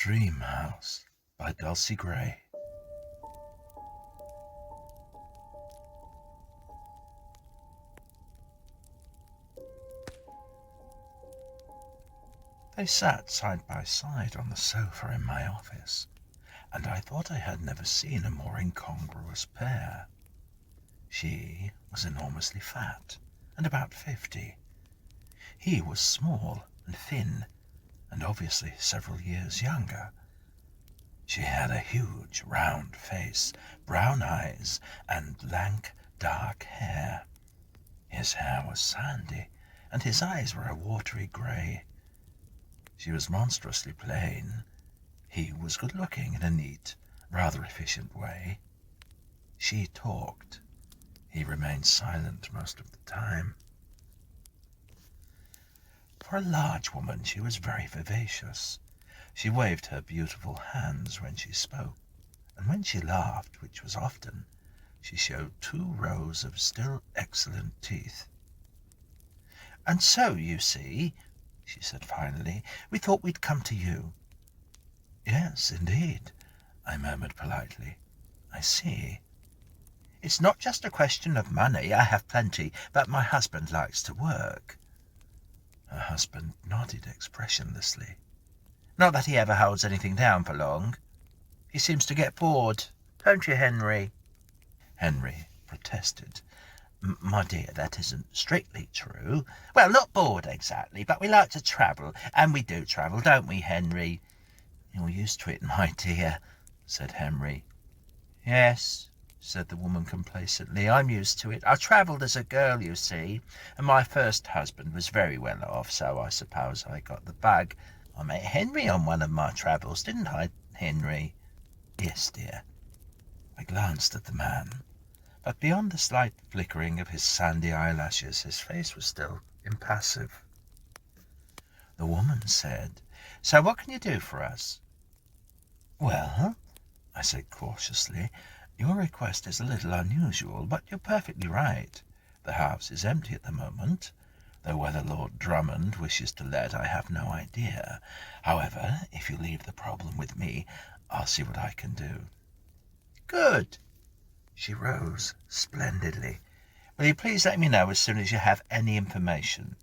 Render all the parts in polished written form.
Dream House by Dulcie Gray. They sat side by side on the sofa in my office, and I thought I had never seen a more incongruous pair. She was enormously fat and about 50. He was small and thin, and obviously several years younger. She had a huge round face, brown eyes, and lank dark hair. His hair was sandy, and his eyes were a watery grey. She was monstrously plain. He was good-looking in a neat, rather efficient way. She talked. He remained silent most of the time. For a large woman, she was very vivacious. She waved her beautiful hands when she spoke, and when she laughed, which was often, she showed 2 rows of still excellent teeth. "And so, you see," she said finally, "we thought we'd come to you." "Yes, indeed," I murmured politely. "I see." "It's not just a question of money. I have plenty, but my husband likes to work." Her husband nodded expressionlessly. "Not that he ever holds anything down for long. He seems to get bored. Don't you, Henry?" Henry protested. "My dear, that isn't strictly true." "Well, not bored exactly, but we like to travel, and we do travel, don't we, Henry?" "You're used to it, my dear," said Henry. "Yes," said the woman complacently, "I'm used to it. I travelled as a girl, you see, and my first husband was very well off, so I suppose I got the bug. I met Henry on one of my travels, didn't I, Henry?" "Yes, dear." I glanced at the man, but beyond the slight flickering of his sandy eyelashes, his face was still impassive. The woman said, "So what can you do for us?" "Well," I said cautiously, "your request is a little unusual, but you're perfectly right. The house is empty at the moment, though whether Lord Drummond wishes to let, I have no idea. However, if you leave the problem with me, I'll see what I can do." "Good." She rose splendidly. "Will you please let me know as soon as you have any information?"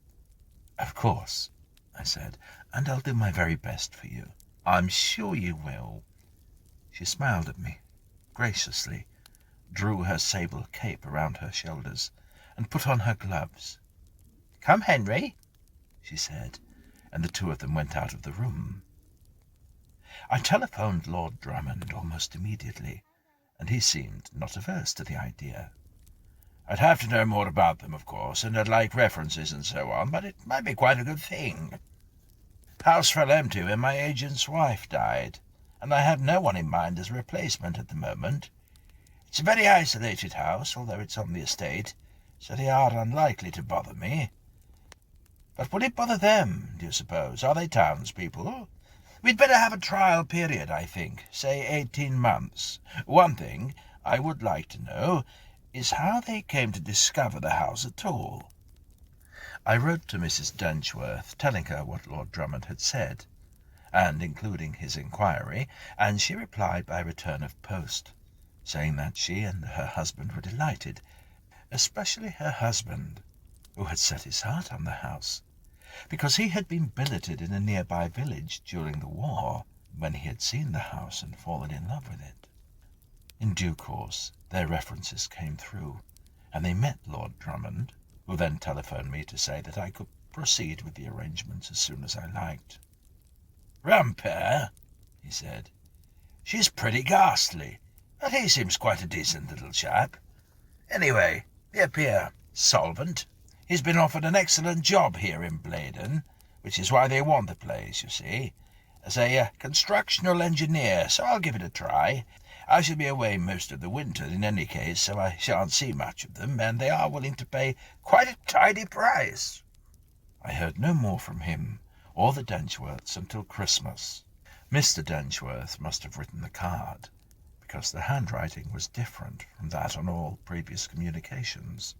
"Of course," I said, "and I'll do my very best for you." "I'm sure you will." She smiled at me graciously, drew her sable cape around her shoulders, and put on her gloves. "Come, Henry," she said, and the 2 of them went out of the room. I telephoned Lord Drummond almost immediately, and he seemed not averse to the idea. "I'd have to know more about them, of course, and I'd like references and so on, but it might be quite a good thing. House fell empty when my agent's wife died, and I have no one in mind as a replacement at the moment. It's a very isolated house, although it's on the estate, so they are unlikely to bother me. But would it bother them, do you suppose? Are they townspeople? We'd better have a trial period, I think, say 18 months. One thing I would like to know is how they came to discover the house at all." I wrote to Mrs. Dentchworth, telling her what Lord Drummond had said, and including his inquiry, and she replied by return of post, saying that she and her husband were delighted, especially her husband, who had set his heart on the house, because he had been billeted in a nearby village during the war, when he had seen the house and fallen in love with it. In due course their references came through, and they met Lord Drummond, who then telephoned me to say that I could proceed with the arrangements as soon as I liked. "Rum pair," he said. "She's pretty ghastly, but he seems quite a decent little chap. Anyway, they appear solvent. He's been offered an excellent job here in Bladen, which is why they want the place, you see, as a constructional engineer, so I'll give it a try. I shall be away most of the winter in any case, so I shan't see much of them, and they are willing to pay quite a tidy price." I heard no more from him or the Dentchworths until Christmas. Mr. Dentchworth must have written the card, because the handwriting was different from that on all previous communications.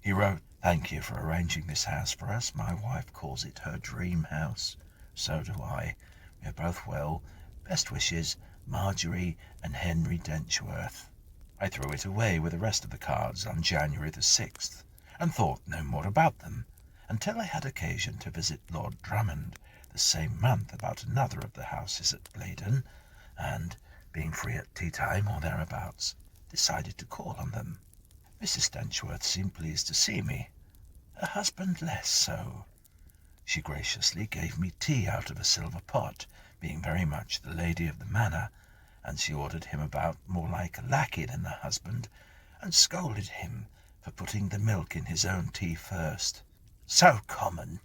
He wrote, "Thank you for arranging this house for us. My wife calls it her dream house. So do I. You're both well. Best wishes, Marjorie and Henry Dentworth." I threw it away with the rest of the cards on January the 6th, and thought no more about them, until I had occasion to visit Lord Drummond the same month about another of the houses at Bladen, and, being free at tea-time or thereabouts, decided to call on them. Mrs. Dentworth seemed pleased to see me, her husband less so. She graciously gave me tea out of a silver pot, being very much the lady of the manor, and she ordered him about more like a lackey than a husband, and scolded him for putting the milk in his own tea first. "So common,"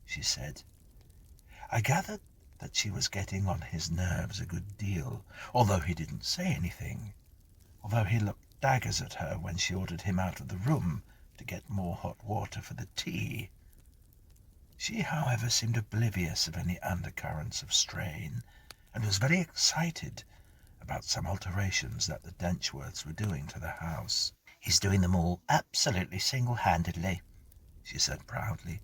she said. I gathered that she was getting on his nerves a good deal, although he didn't say anything, although he looked daggers at her when she ordered him out of the room to get more hot water for the tea. She, however, seemed oblivious of any undercurrents of strain, and was very excited about some alterations that the Dentworths were doing to the house. "He's doing them all absolutely single-handedly," she said proudly.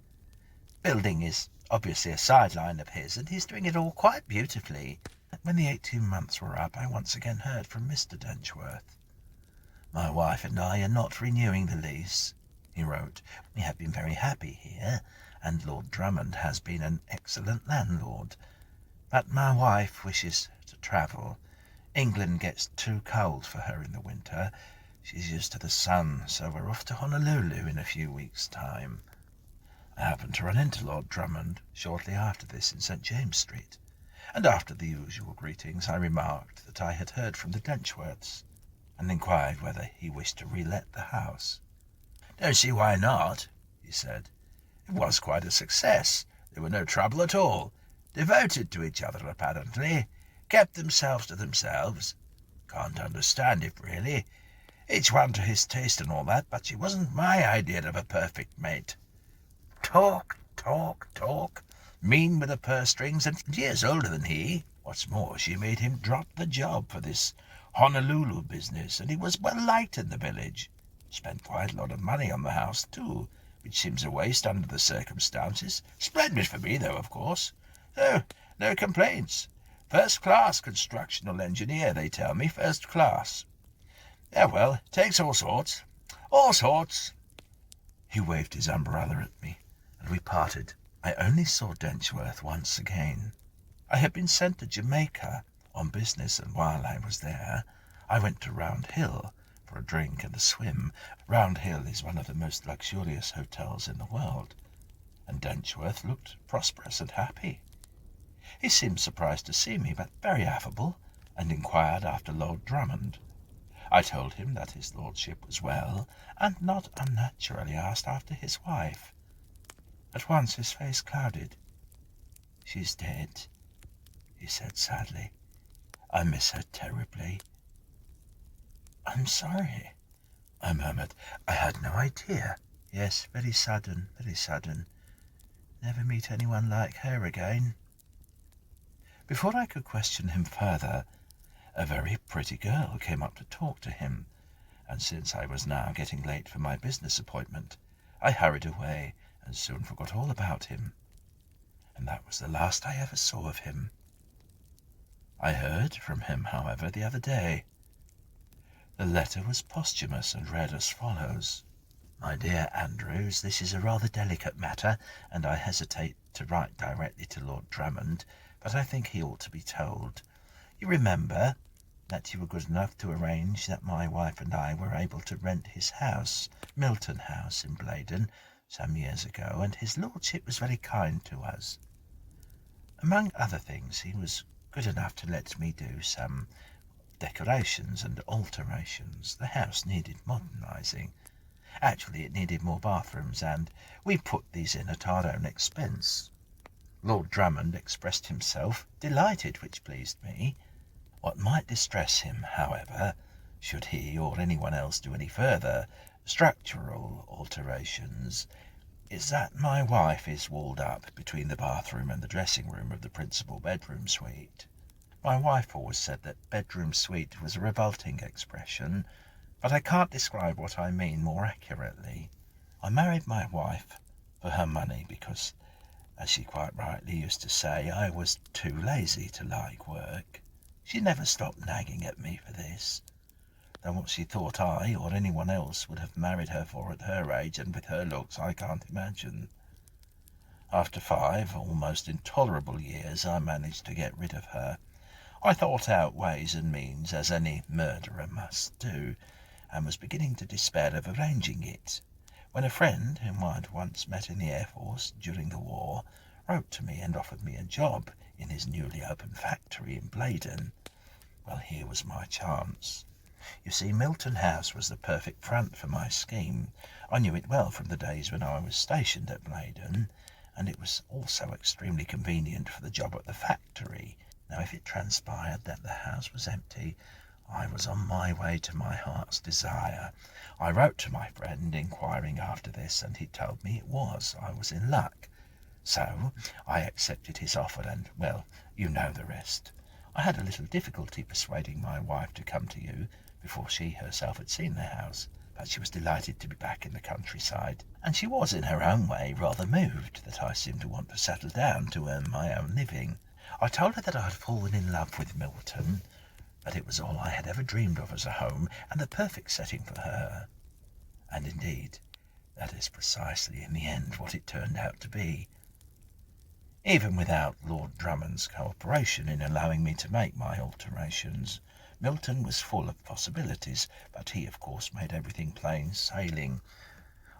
"Building is obviously a sideline of his, and he's doing it all quite beautifully." When the 18 months were up, I once again heard from Mr. Dentworth. "My wife and I are not renewing the lease," he wrote. "We have been very happy here, and Lord Drummond has been an excellent landlord. But my wife wishes to travel. England gets too cold for her in the winter. She's used to the sun, so we're off to Honolulu in a few weeks' time." I happened to run into Lord Drummond shortly after this in St. James Street, and after the usual greetings I remarked that I had heard from the Dentworths, and inquired whether he wished to re-let the house. "Don't see why not," he said. "It was quite a success. There were no trouble at all. Devoted to each other, apparently. Kept themselves to themselves. Can't understand it, really. Each one to his taste and all that, but she wasn't my idea of a perfect mate. Talk, talk, talk. Mean with the purse strings, and years older than he. What's more, she made him drop the job for this Honolulu business, and he was well liked in the village. Spent quite a lot of money on the house, too, which seems a waste under the circumstances. Splendid for me, though, of course. So, no complaints. First-class constructional engineer, they tell me, first class. Yeah, well, takes all sorts. All sorts." He waved his umbrella at me, and we parted. I only saw Dentworth once again. I had been sent to Jamaica on business, and while I was there, I went to Round Hill for a drink and a swim. Round Hill is one of the most luxurious hotels in the world, and Dentworth looked prosperous and happy. He seemed surprised to see me, but very affable, and inquired after Lord Drummond. I told him that his lordship was well, and not unnaturally asked after his wife. At once his face clouded. "She's dead," he said sadly. "I miss her terribly." "I'm sorry," I murmured. "I had no idea." "Yes, very sudden, very sudden. Never meet anyone like her again." Before I could question him further, a very pretty girl came up to talk to him, and since I was now getting late for my business appointment, I hurried away and soon forgot all about him, and that was the last I ever saw of him. I heard from him, however, the other day. The letter was posthumous and read as follows: "My dear Andrews, this is a rather delicate matter, and I hesitate to write directly to Lord Drummond, but I think he ought to be told. You remember that you were good enough to arrange that my wife and I were able to rent his house, Milton House, in Bladen, some years ago, and his lordship was very kind to us. Among other things, he was good enough to let me do some decorations and alterations. The house needed modernising. Actually, it needed more bathrooms, and we put these in at our own expense. Lord Drummond expressed himself delighted, which pleased me. What might distress him, however, should he or anyone else do any further structural alterations, is that my wife is walled up between the bathroom and the dressing-room of the principal bedroom suite. My wife always said that bedroom suite was a revolting expression, but I can't describe what I mean more accurately. I married my wife for her money because As she quite rightly used to say, I was too lazy to like work. She never stopped nagging at me for this, though what she thought I or anyone else would have married her for at her age and with her looks I can't imagine. After 5 almost intolerable years, I managed to get rid of her. I thought out ways and means, as any murderer must do, and was beginning to despair of arranging it, when a friend whom I'd once met in the Air Force during the war wrote to me and offered me a job in his newly opened factory in Bladen. Well, here was my chance. You see, Milton House was the perfect front for my scheme. I knew it well from the days when I was stationed at Bladen, and it was also extremely convenient for the job at the factory. Now, if it transpired that the house was empty, I was on my way to my heart's desire. I wrote to my friend inquiring after this, and he told me it was. I was in luck. So I accepted his offer, and, well, you know the rest. I had a little difficulty persuading my wife to come to you before she herself had seen the house, but she was delighted to be back in the countryside, and she was in her own way rather moved that I seemed to want to settle down to earn my own living. I told her that I had fallen in love with Milton, that it was all I had ever dreamed of as a home and the perfect setting for her. And indeed, that is precisely in the end what it turned out to be. Even without Lord Drummond's cooperation in allowing me to make my alterations, Milton was full of possibilities, but he, of course, made everything plain sailing.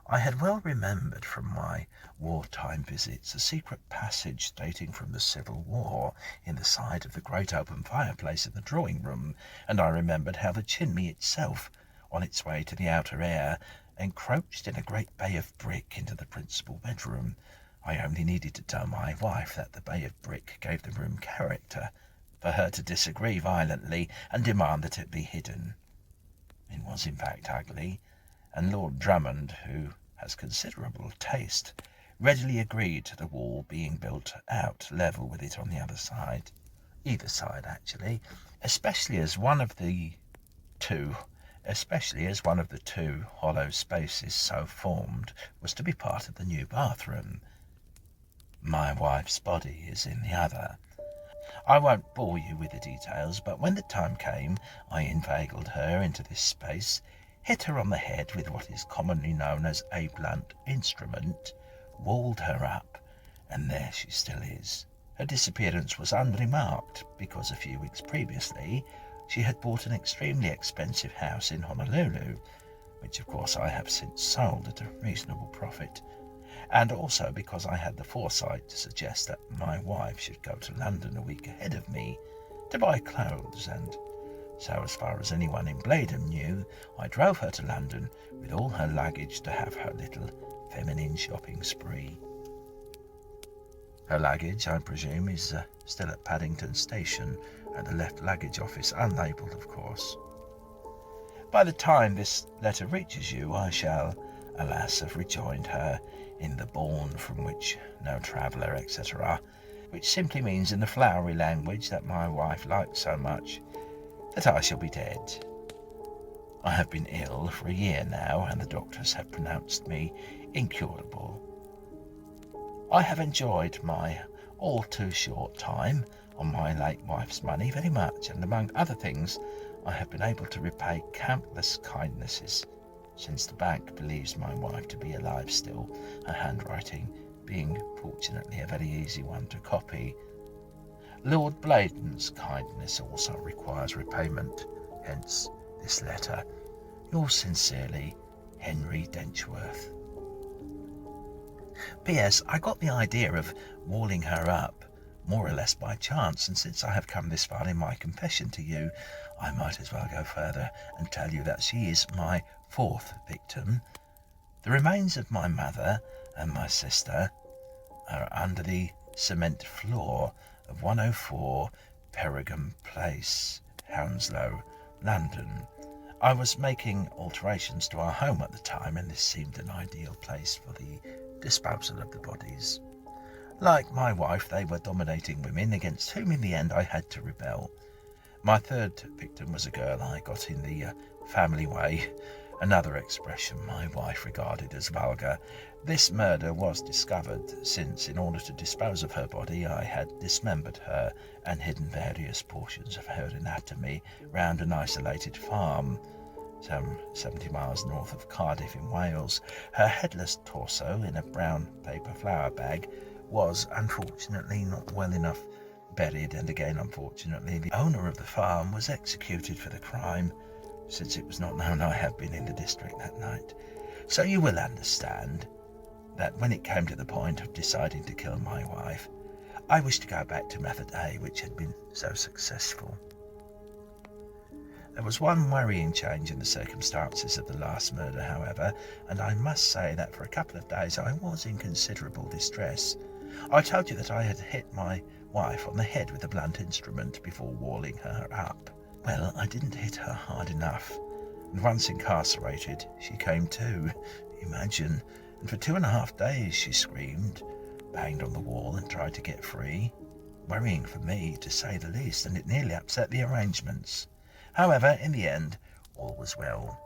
I had well remembered from my wartime visits a secret passage dating from the Civil War in the side of the great open fireplace in the drawing-room, and I remembered how the chimney itself, on its way to the outer air, encroached in a great bay of brick into the principal bedroom. I only needed to tell my wife that the bay of brick gave the room character, for her to disagree violently and demand that it be hidden. It was in fact ugly, and Lord Drummond, who has considerable taste, readily agreed to the wall being built out level with it on the other side. Either side, actually, especially as one of the two hollow spaces so formed was to be part of the new bathroom. My wife's body is in the other. I won't bore you with the details, but when the time came, I inveigled her into this space, hit her on the head with what is commonly known as a blunt instrument, walled her up, and there she still is. Her disappearance was unremarked, because a few weeks previously she had bought an extremely expensive house in Honolulu, which of course I have since sold at a reasonable profit, and also because I had the foresight to suggest that my wife should go to London a week ahead of me to buy clothes, and so as far as anyone in Bladen knew, I drove her to London with all her luggage to have her little feminine shopping spree. Her luggage, I presume, is still at Paddington Station at the left luggage office, unlabelled of course. By the time this letter reaches you, I shall, alas, have rejoined her in the bourne from which no traveller, etc., which simply means in the flowery language that my wife liked so much, that I shall be dead. I have been ill for a year now, and the doctors have pronounced me incurable. I have enjoyed my all too short time on my late wife's money very much, and among other things, I have been able to repay countless kindnesses, since the bank believes my wife to be alive still, her handwriting being fortunately a very easy one to copy. Lord Bladen's kindness also requires repayment, hence this letter. Yours sincerely, Henry Denchworth. P.S. I got the idea of walling her up more or less by chance, and since I have come this far in my confession to you, I might as well go further and tell you that she is my 4th victim. The remains of my mother and my sister are under the cement floor of 104 Peregrine Place, Hounslow, London. I was making alterations to our home at the time, and this seemed an ideal place for the disposal of the bodies. Like my wife, they were dominating women against whom in the end I had to rebel. My 3rd victim was a girl I got in the family way another expression my wife regarded as vulgar. This murder was discovered since, in order to dispose of her body, I had dismembered her and hidden various portions of her anatomy round an isolated farm some 70 miles north of Cardiff in Wales. Her headless torso, in a brown paper flour bag, was unfortunately not well enough buried, and again unfortunately the owner of the farm was executed for the crime, since it was not known I had been in the district that night. So you will understand that when it came to the point of deciding to kill my wife, I wished to go back to method A, which had been so successful. There was one worrying change in the circumstances of the last murder, however, and I must say that for a couple of days I was in considerable distress. I told you that I had hit my wife on the head with a blunt instrument before walling her up. Well, I didn't hit her hard enough, and once incarcerated, she came to, imagine, and for 2.5 days she screamed, banged on the wall and tried to get free. Worrying for me, to say the least, and it nearly upset the arrangements. However, in the end, all was well.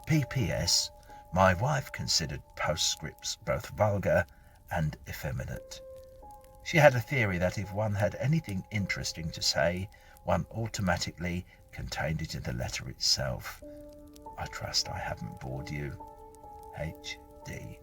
P.P.S. My wife considered postscripts both vulgar and effeminate. She had a theory that if one had anything interesting to say, one automatically contained it in the letter itself. I trust I haven't bored you. H.D.